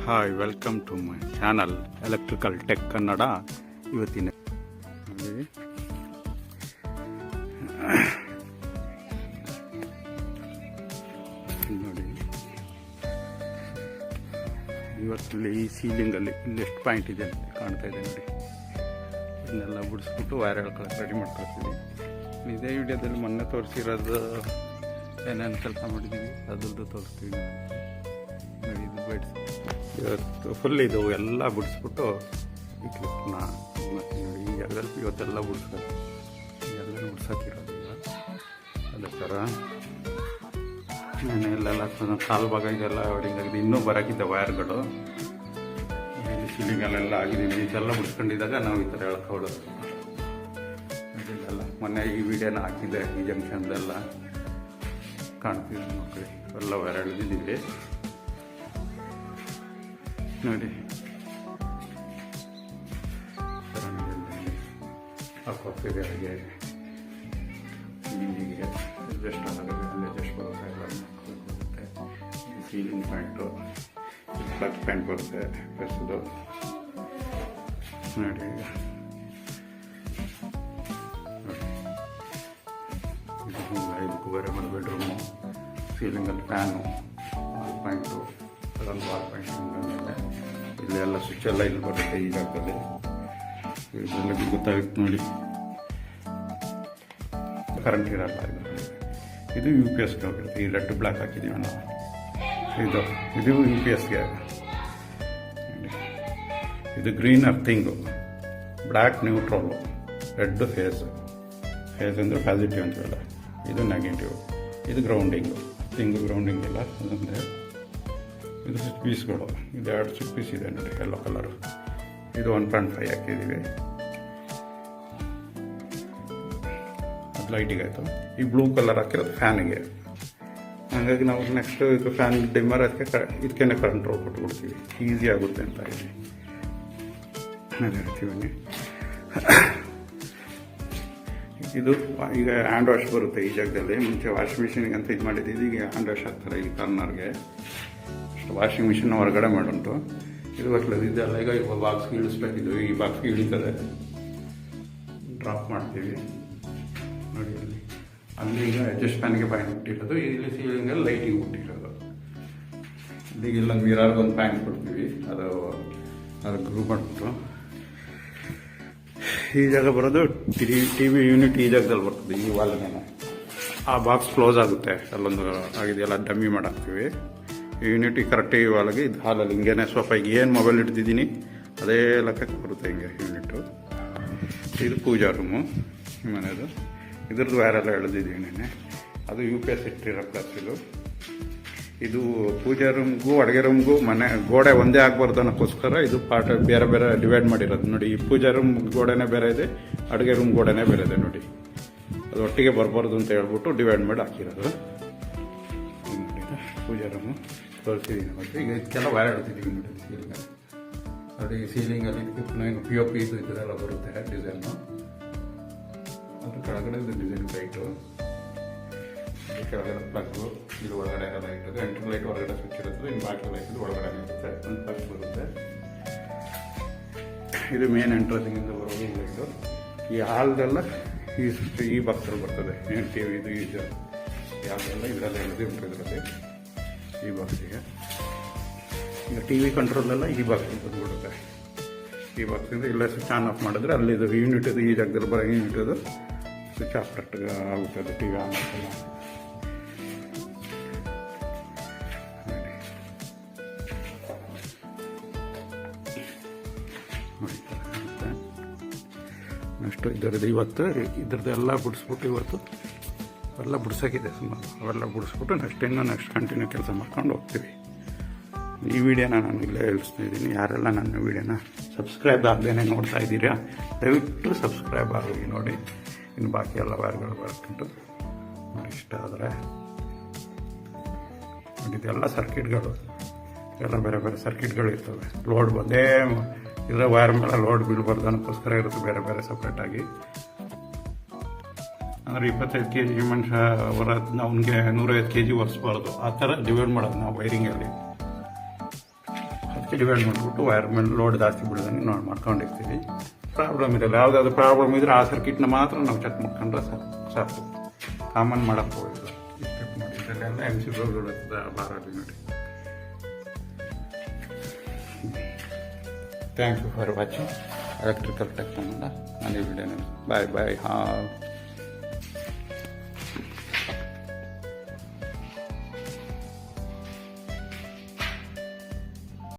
Hi, welcome to my channel electrical tech Kannada. ಇವತ್ತಿನ ನೋಡಿ, ಇವತ್ತಲ್ಲಿ ಈ ಸೀಲಿಂಗಲ್ಲಿ ಇಲ್ಲಿ ಎಷ್ಟು ಪಾಯಿಂಟ್ ಇದೆ ಅಂತ ಕಾಣ್ತಾ ಇದೆ ನೋಡಿ. ಇದನ್ನೆಲ್ಲ ಬಿಡಿಸ್ಬಿಟ್ಟು ವೈರ್ ಎಳ್ಕೊಳಕ್ಕೆ ರೆಡಿ ಮಾಡ್ಕೊಳ್ತೀವಿ. ಇದೇ ವಿಡಿಯೋದಲ್ಲಿ ಮೊನ್ನೆ ತೋರಿಸಿರೋದು ಏನೇನು ಕೆಲಸ ಮಾಡಿದ್ದೀವಿ ಅದ್ರದ್ದು ತೋರಿಸ್ತೀವಿ ನೋಡಿ. ಇದು ಬೆಡ್ಸ್ ಇವತ್ತು ಫುಲ್ ಇದು ಎಲ್ಲ ಬಿಡಿಸ್ಬಿಟ್ಟು ಈ ಕ್ಲಿಪ್ನ ನೋಡಿ ಈ ಜಾಗದಲ್ಲಿ ಇವತ್ತೆಲ್ಲ ಬಿಡಿಸ್ಬೇಕು. ಎಲ್ಲ ಬಿಡ್ಸೋಕ್ಕಿರೋದು ಈಗ ಅದೇ ಥರ ಮನೆಯಲ್ಲೆಲ್ಲ ಕಾಲು ಭಾಗ ಇದೆಲ್ಲ ವೆಲ್ಡಿಂಗ್ ಆಗಿದೆ. ಇನ್ನೂ ಬರೋಕ್ಕಿದ್ದ ವೈರ್ಗಳು ಇಲ್ಲಿ ಸೀಲಿಂಗಲ್ಲೆಲ್ಲ ಆಗಿದ್ದೀವಿ. ಇದೆಲ್ಲ ಬಿಡಿಸ್ಕೊಂಡಿದ್ದಾಗ ನಾವು ಈ ಥರ ಎಳ್ಕೊಳ್ಳೋದು. ಇದೆಲ್ಲ ಮೊನ್ನೆ ಈ ವಿಡಿಯೋನ ಹಾಕಿದ್ದೆ, ಈ ಜಂಕ್ಷನ್ದೆಲ್ಲ ಕಾಣ್ತೀವಿ ನೋಡ್ರಿ. ಎಲ್ಲ ವೈರ್ ಎಳೆದಿದ್ದೀವಿ ನೋಡಿ. ಹಾಕೋಗ್ತಿದೆ ಹಾಗೆ ಹೀಗೆ ಅಡ್ಜಸ್ಟ್ ಆಗುತ್ತೆ, ಅಲ್ಲಿ ಅಡ್ಜಸ್ಟ್ ಬರುತ್ತೆ. ಎಲ್ಲ ಬರುತ್ತೆ. ಸೀಲಿಂಗ್ ಪ್ಯಾಂಟು ಪ್ಲಗ್ ಪ್ಯಾಂಟ್ ಬರುತ್ತೆ ಬೆಳೆಸೋದು ನೋಡಿ. ಇದಕ್ಕೂ ಬೇರೆ ಮಾಡಿ ಬೆಡ್ರೂಮು, ಸೀಲಿಂಗಲ್ಲಿ ಫ್ಯಾನು, ವಾಲ್ ಪಾಯಿಂಟು, ಅದೊಂದು ವಾಲ್ ಪಾಯಿಂಟ್ ಮೇಲೆ ಇಲ್ಲಿ ಎಲ್ಲ ಸ್ವಿಚ್ ಎಲ್ಲ ಇಲ್ಲಿ ಬರುತ್ತೆ. ಈ ಜಾಗದಲ್ಲಿ ಇದೆಲ್ಲ ಗೊತ್ತಾಗುತ್ತೆ ನೋಡಿ. ಕರೆಂಟ್ ಇರಲ್ಲ ಇದು ಯು ಪಿ ಎಸ್ಗೆ ಹೋಗಿರುತ್ತೆ. ಈ ರೆಡ್ ಬ್ಲ್ಯಾಕ್ ಹಾಕಿದ್ದೀವಿ ನಾವು. ಇದು ಯು ಪಿ ಎಸ್ಗೆ. ಇದು green earthing, black neutral, red phase ಅಂದರೆ ಪಾಸಿಟಿವ್ ಅಂತೀವಲ್ಲ, ಇದು ನೆಗೆಟಿವ್. ಇದು ಗ್ರೌಂಡಿಂಗು, ಗ್ರೌಂಡಿಂಗ್ ಇಲ್ಲ ಅದೊಂದೇ. ಇದು ಸ್ವಿಚ್ ಪೀಸ್ಗಳು, ಇದು 2 ಸ್ವಿಚ್ ಪೀಸ್ ಇದೆ ನೋಡಿ, ಯೆಲ್ಲೋ ಕಲರು. ಇದು 1.5 ಹಾಕಿದ್ದೀವಿ. ಅದು ಲೈಟಿಗೆ ಆಯಿತು. ಈ ಬ್ಲೂ ಕಲರ್ ಹಾಕಿರೋದು ಫ್ಯಾನಿಗೆ. ಹಾಗಾಗಿ ನಾವು ನೆಕ್ಸ್ಟ್ ಇದು ಫ್ಯಾನ್ ಡಿಮ್ಮರ್ ಇದಕ್ಕೆ ಕಂಟ್ರೋಲ್ ಕೊಟ್ಬಿಡ್ತೀವಿ, ಈಸಿ ಆಗುತ್ತೆ ಅಂತ ಹೇಳಿ ನಾನು ಹೇಳ್ತೀವಿ. ಇದು ಈಗ ಹ್ಯಾಂಡ್ ವಾಶ್ ಬರುತ್ತೆ ಈ ಜಾಗದಲ್ಲಿ. ಮುಂಚೆ ವಾಷಿಂಗ್ ಮಿಷಿನ್ಗೆ ಅಂತ ಇದು ಮಾಡಿದ್ದೀವಿ. ಈಗ ಹ್ಯಾಂಡ್ ವಾಶ್ ಹಾಕ್ತಾರೆ ಈ ಕಾರ್ನರ್ಗೆ. ಅಷ್ಟು ವಾಷಿಂಗ್ ಮಿಷಿನ್ ಹೊರಗಡೆ ಮಾಡುಂಟು. ಇದು ಬರ್ತದೆ. ಇದೆಲ್ಲ ಈಗ ಬಾಕ್ಸ್ಗೆ ಇಳಿಸ್ಬೇಕಿದ್ದು, ಈ ಬಾಕ್ಸ್ಗೆ ಇಳಿತದೆ. ಡ್ರಾಪ್ ಮಾಡ್ತೀವಿ ನೋಡಿ. ಅಲ್ಲಿ ಈಗ ಅಡ್ಜಸ್ಟ್ ಫ್ಯಾನ್ಗೆ ಪಾಯಿಂಟ್ ಬಿಟ್ಟಿರೋದು, ಇಲ್ಲಿ ಸೀಲಿಂಗಲ್ಲಿ ಲೈಟಿಗೆ ಬಿಟ್ಟಿರೋದು. ಇಲ್ಲಿಗೆ ಇಲ್ಲ ಮಿರರ್ಗೆ ಒಂದು ಪ್ಯಾಂಟ್ ಕೊಡ್ತೀವಿ, ಅದು ಗ್ರೂ ಮಾಡಿಬಿಟ್ಟು. ಈ ಜಾಗ ಬರೋದು ಟಿ ವಿ ಯೂನಿಟ್ ಈ ಜಾಗದಲ್ಲಿ ಬರ್ತದೆ, ಈ ವಾಲ್ಗೆ. ಆ ಬಾಕ್ಸ್ ಕ್ಲೋಸ್ ಆಗುತ್ತೆ, ಅಲ್ಲೊಂದು ಆಗಿದೆಯಲ್ಲ ಡಮ್ಮಿ ಮಾಡಾಕ್ತೀವಿ. ಈ ಯೂನಿಟ್ ಕರೆಕ್ಟ್ ಈ ವಾಲ್ಗೆ ಇದು ಹಾಲಲ್ಲಿ ಹಿಂಗೇನೆ ಸ್ವಲ್ಪ ಈಗ ಏನು ಮೊಬೈಲ್ ಇಡ್ತಿದ್ದೀನಿ ಅದೇ ಲೆಕ್ಕಕ್ಕೆ ಬರುತ್ತೆ ಹಿಂಗೆ ಯೂನಿಟ್ಟು. ಇದು ಪೂಜಾ ರೂಮು ಮನೆಯದು. ಇದ್ರದ್ದು ವೈರೆಲ್ಲ ಎಳೆದಿದ್ದೀವಿ ನೆನ್ನೆ. ಅದು ಯು ಪಿ ಎಸ್ ಇಟ್ಟಿರೋ ಪ್ಲಸ್ ಇದು ಪೂಜಾ ರೂಮ್ಗೂ ಅಡುಗೆ ರೂಮ್ಗೂ ಮನೆ ಗೋಡೆ ಒಂದೇ ಆಗಬಾರ್ದು ಅನ್ನೋಕ್ಕೋಸ್ಕರ ಇದು ಪಾರ್ಟ್ ಬೇರೆ ಬೇರೆ ಡಿವೈಡ್ ಮಾಡಿರೋದು ನೋಡಿ. ಈ ಪೂಜಾ ರೂಮ್ ಗೋಡೆನೇ ಬೇರೆ ಇದೆ, ಅಡುಗೆ ರೂಮ್ ಗೋಡೆನೇ ಬೇರೆ ಇದೆ ನೋಡಿ. ಅದು ಒಟ್ಟಿಗೆ ಬರಬಾರ್ದು ಅಂತ ಹೇಳ್ಬಿಟ್ಟು ಡಿವೈಡ್ ಮಾಡಿ ಹಾಕಿರೋದು. ಪೂಜಾ ರೂಮು ತೋರಿಸಿದ್ದೀನಿ ಮತ್ತು ಈಗ ಇದಕ್ಕೆಲ್ಲ ವೈರ್ ಎಳ್ತಿದ್ದೀವಿ ನೋಡಿ. ಸೀಲಿಂಗಲ್ಲಿ ನೋಡಿ, ಸೀಲಿಂಗಲ್ಲಿ ಪಿ ಒ ಪಿ ಇದೆಲ್ಲ ಬರುತ್ತೆ ಡಿಸೈನು. ಅದ್ರ ಕೆಳಗಡೆ ಇದು ಡಿಸೈನ್ ಲೈಟು, ಕೆಳಗಡೆ ಪ್ಲಗ್ಗು, ಇದು ಒಳಗಡೆ ಎಲ್ಲ ಲೈಟ್, ಎಂಟ್ರಿ ಲೈಟ್ ಹೊರಗಡೆ ಸ್ವಿಚ್ ಇರುತ್ತೆ. ಇನ್ನು ಬಾಕಿ ಲೈಟ್ ಇದು ಒಳಗಡೆ ಇರುತ್ತೆ, ಒಂದು ಪ್ಲಗ್ ಬರುತ್ತೆ. ಇದು ಮೇನ್ ಎಂಟ್ರೆನ್ಸಿಂಗಿಂದ ಬರೋದು ಲೈಟು. ಈ ಹಾಲ್ದೆಲ್ಲ ಈ ಬಾಕ್ಸಲ್ಲಿ ಬರ್ತದೆ. ಏನು ಟಿ ವಿ ಇದು ಇದು ಯಾವುದೆಲ್ಲ ಇದೆಲ್ಲ ಎಳೆದು ಬಿಟ್ಟಿದ್ರಲ್ಲಿ ಈ ಬಾಕ್ಸಿಗೆ. ಈಗ ಟಿ ವಿ ಕಂಟ್ರೋಲೆಲ್ಲ ಈ ಬಾಕ್ಸಿಗೆ ಬಂದುಬಿಡುತ್ತೆ. ಈ ಬಾಕ್ಸಿಂದ ಇಲ್ಲೇ ಸ್ವಿಚ್ ಆನ್ ಆಫ್ ಮಾಡಿದ್ರೆ ಅಲ್ಲಿದು ಯೂನಿಟ್ ಇದು ಈ ಜಾಗದಲ್ಲಿ ಬರೋ ಯೂನಿಟ್ ಇದು ಸ್ವಿಚ್ ಆಫ್ ಕರೆಕ್ಟಾಗಿ ಆಗುತ್ತೆ. ಅದು ಟಿ ವಿ ಆನ್ ಆಗ್ತಲ್ಲ. ನೆಕ್ಸ್ಟು ಇದರದ್ದು ಇದ್ರದ್ದು ಎಲ್ಲ ಬಿಡಿಸ್ಬಿಟ್ಟು ಇವತ್ತು ಅವೆಲ್ಲ ಬಿಡ್ಸೋಕ್ಕಿದೆ ಸುಮಾರು. ಅವೆಲ್ಲ ಬಿಡಿಸ್ಬಿಟ್ಟು ನೆಕ್ಸ್ಟ್ ಕಂಟಿನ್ಯೂ ಕೆಲಸ ಮಾಡ್ಕೊಂಡು ಹೋಗ್ತೀವಿ. ಈ ವಿಡಿಯೋನ ನಾನು ಇಲ್ಲೇ ಹೇಳ್ತಾ ಇದ್ದೀನಿ. ಯಾರೆಲ್ಲ ನನ್ನ ವಿಡಿಯೋನ ಸಬ್ಸ್ಕ್ರೈಬ್ ಆಗದೇನೆ ನೋಡ್ತಾ ಇದ್ದೀರಾ, ದಯವಿಟ್ಟು ಸಬ್ಸ್ಕ್ರೈಬ್ ಆಗಿ ನೋಡಿ. ಇನ್ನು ಬಾಕಿ ಎಲ್ಲ ವೈರ್ಗಳು ಬರ್ಕೊಂಡು ನೋಡಿ. ಇಷ್ಟ ಆದರೆ ನೋಡಿ, ಇದೆಲ್ಲ ಸರ್ಕಿಟ್ಗಳು, ಎಲ್ಲ ಬೇರೆ ಬೇರೆ ಸರ್ಕಿಟ್ಗಳು ಇರ್ತವೆ. ಲೋಡ್ ಬಂದೇ ಇದರ ವೈರ್ ಮೇಲೆ ಲೋಡ್ ಬೀಳ್ಬಾರ್ದು ಅನ್ನೋಕ್ಕೋಸ್ಕರ ಇರುತ್ತೆ ಬೇರೆ ಬೇರೆ ಸಪ್ರೇಟಾಗಿ. ಅಂದರೆ 25 kg ಮನುಷ್ಯ ಅವ್ನಿಗೆ 150 kg ಒರೆಸ್ಬಾರ್ದು, ಆ ಥರ ಡಿವೈಡ್ ಮಾಡೋದು ನಾವು ವೈರಿಂಗಲ್ಲಿ. ಅದಕ್ಕೆ ಡಿವೈಡ್ ಮಾಡಿಬಿಟ್ಟು ವೈರ್ ಮೇಲೆ ಲೋಡ್ ಜಾಸ್ತಿ ಬಿಡೋದಂಗೆ ನೋಡಿ ಮಾಡ್ಕೊಂಡಿರ್ತೀವಿ. ಪ್ರಾಬ್ಲಮ್ ಇರಲ್ಲ. ಯಾವುದಾದ್ರು ಪ್ರಾಬ್ಲಮ್ ಇದ್ರೆ ಆ ಸರ್ಕಿಟ್ನ ಮಾತ್ರ ನಾವು ಚೆಕ್ ಮಾಡ್ಕೊಂಡ್ರೆ ಸಾಕು. ಕಾಮನ್ ಮಾಡಕ್ಕೆ ಹೋಗಿಲ್ಲ. ಚೆಕ್ ಮಾಡಿ ಇದರಲ್ಲೆಲ್ಲ MC ಗಳು ಬಾರಲ್ಲಿ ನೋಡಿ. Thank you for watching electrical tech Kannada. ನಾನು ಈ ವಿಡಿಯೋನಲ್ಲಿ ಬಾಯ್.